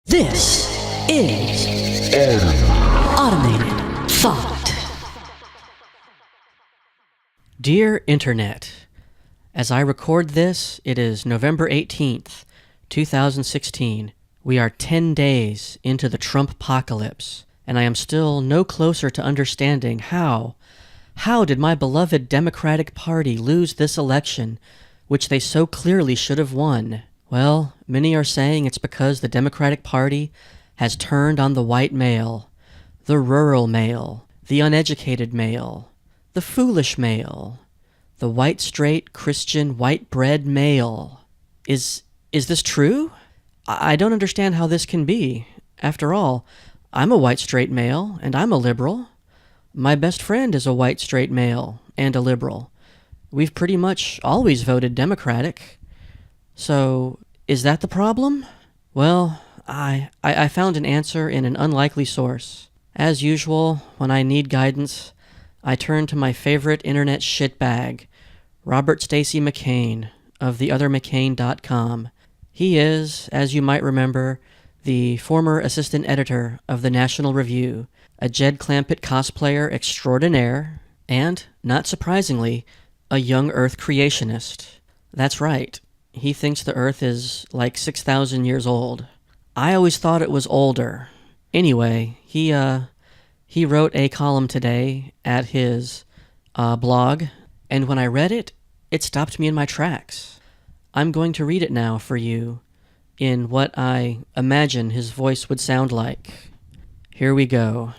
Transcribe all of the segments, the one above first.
This is Automated Thought. Dear Internet, as I record this, it is November 18th, 2016. We are 10 days into the Trumpocalypse, and I am still no closer to understanding how did my beloved Democratic Party lose this election, which they so clearly should have won? Well, many are saying it's because the Democratic Party has turned on the white male, the rural male, the uneducated male, the foolish male, the white, straight, Christian, white-bread male. Is this true? I don't understand how this can be. After all, I'm a white, straight male, and I'm a liberal. My best friend is a white, straight male and a liberal. We've pretty much always voted Democratic. So, is that the problem? Well, I found an answer in an unlikely source. As usual, when I need guidance, I turn to my favorite internet shitbag, Robert Stacey McCain of theothermccain.com. He is, as you might remember, the former assistant editor of the National Review, a Jed Clampett cosplayer extraordinaire, and, not surprisingly, a young Earth creationist. That's right. He thinks the Earth is like 6,000 years old. I always thought it was older. Anyway, he wrote a column today at his blog, and when I read it, it stopped me in my tracks. I'm going to read it now for you in what I imagine his voice would sound like. Here we go.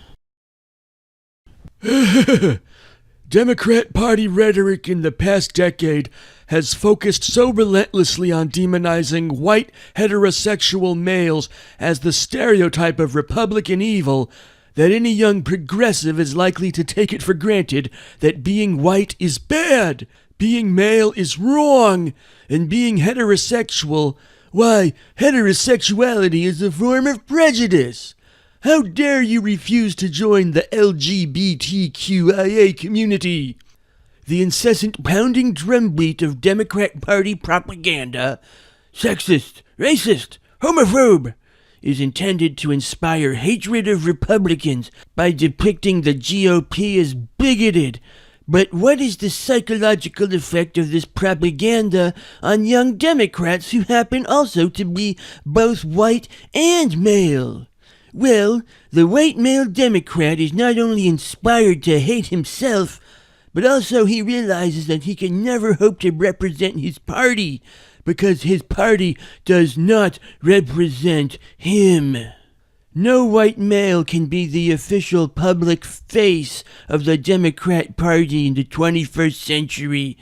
Democrat Party rhetoric in the past decade has focused so relentlessly on demonizing white heterosexual males as the stereotype of Republican evil that any young progressive is likely to take it for granted that being white is bad, being male is wrong, and being heterosexual, why, heterosexuality is a form of prejudice. How dare you refuse to join the LGBTQIA community? The incessant pounding drumbeat of Democrat Party propaganda, sexist, racist, homophobe, is intended to inspire hatred of Republicans by depicting the GOP as bigoted. But what is the psychological effect of this propaganda on young Democrats who happen also to be both white and male? Well, the white male Democrat is not only inspired to hate himself, but also he realizes that he can never hope to represent his party, because his party does not represent him. No white male can be the official public face of the Democrat Party in the 21st century,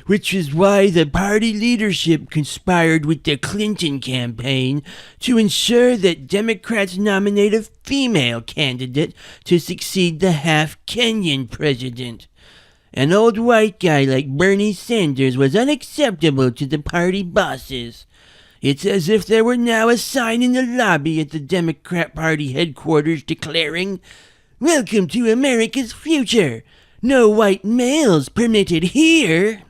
which is why the party leadership conspired with the Clinton campaign to ensure that Democrats nominate a female candidate to succeed the half-Kenyan president. An old white guy like Bernie Sanders was unacceptable to the party bosses. It's as if there were now a sign in the lobby at the Democrat Party headquarters declaring, "Welcome to America's future. No white males permitted here."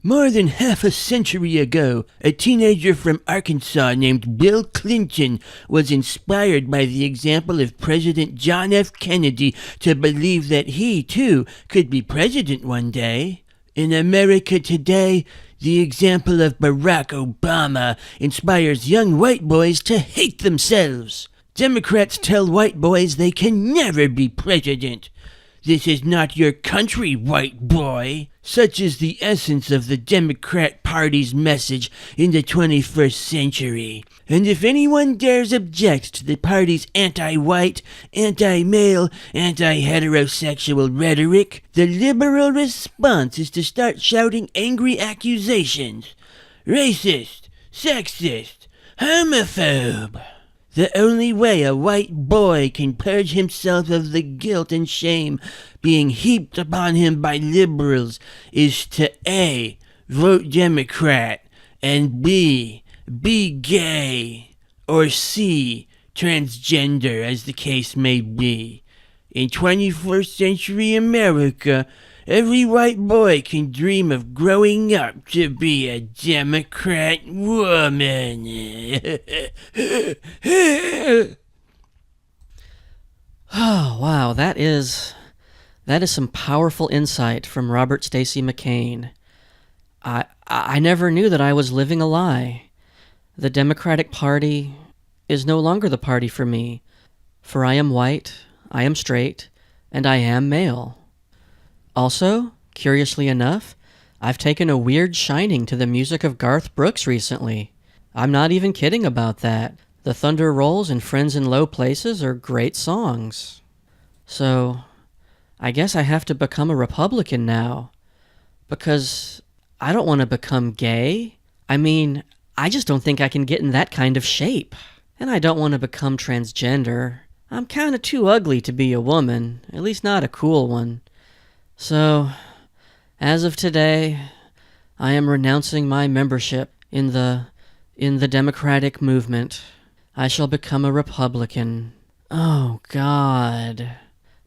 More than half a century ago, a teenager from Arkansas named Bill Clinton was inspired by the example of President John F. Kennedy to believe that he, too, could be president one day. In America today, the example of Barack Obama inspires young white boys to hate themselves. Democrats tell white boys they can never be president. This is not your country, white boy. Such is the essence of the Democrat Party's message in the 21st century. And if anyone dares object to the party's anti-white, anti-male, anti-heterosexual rhetoric, the liberal response is to start shouting angry accusations. Racist, sexist, homophobe. The only way a white boy can purge himself of the guilt and shame being heaped upon him by liberals is to A. Vote Democrat, and B. Be gay, or C. Transgender, as the case may be. In 21st century America, every white boy can dream of growing up to be a Democrat woman. Oh, wow, that is some powerful insight from Robert Stacey McCain. I never knew that I was living a lie. The Democratic Party is no longer the party for me, for I am white, I am straight, and I am male. Also, curiously enough, I've taken a weird shining to the music of Garth Brooks recently. I'm not even kidding about that. The Thunder Rolls and Friends in Low Places are great songs. So, I guess I have to become a Republican now. Because I don't want to become gay. I mean, I just don't think I can get in that kind of shape. And I don't want to become transgender. I'm kind of too ugly to be a woman, at least not a cool one. So, as of today, I am renouncing my membership in the Democratic movement. I shall become a Republican. Oh, God.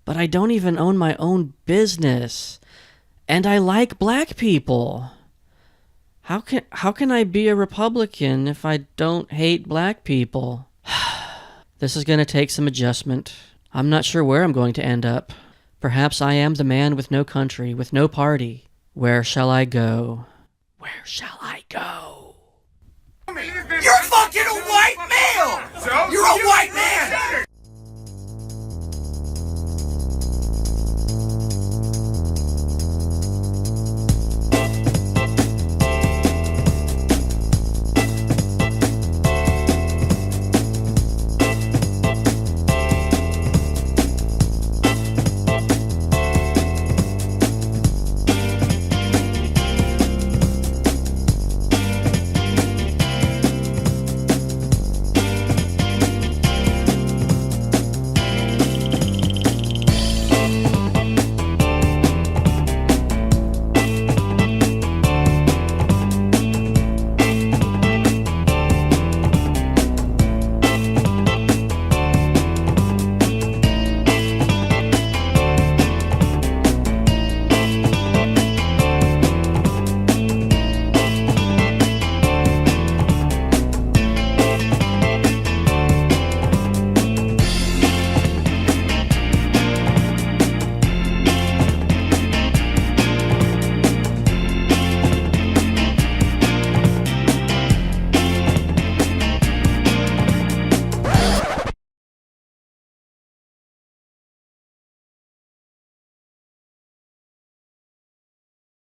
But I don't even own my own business. And I like black people. How can I be a Republican if I don't hate black people? This is going to take some adjustment. I'm not sure where I'm going to end up. Perhaps I am the man with no country, with no party. Where shall I go? Where shall I go? You're fucking a white male!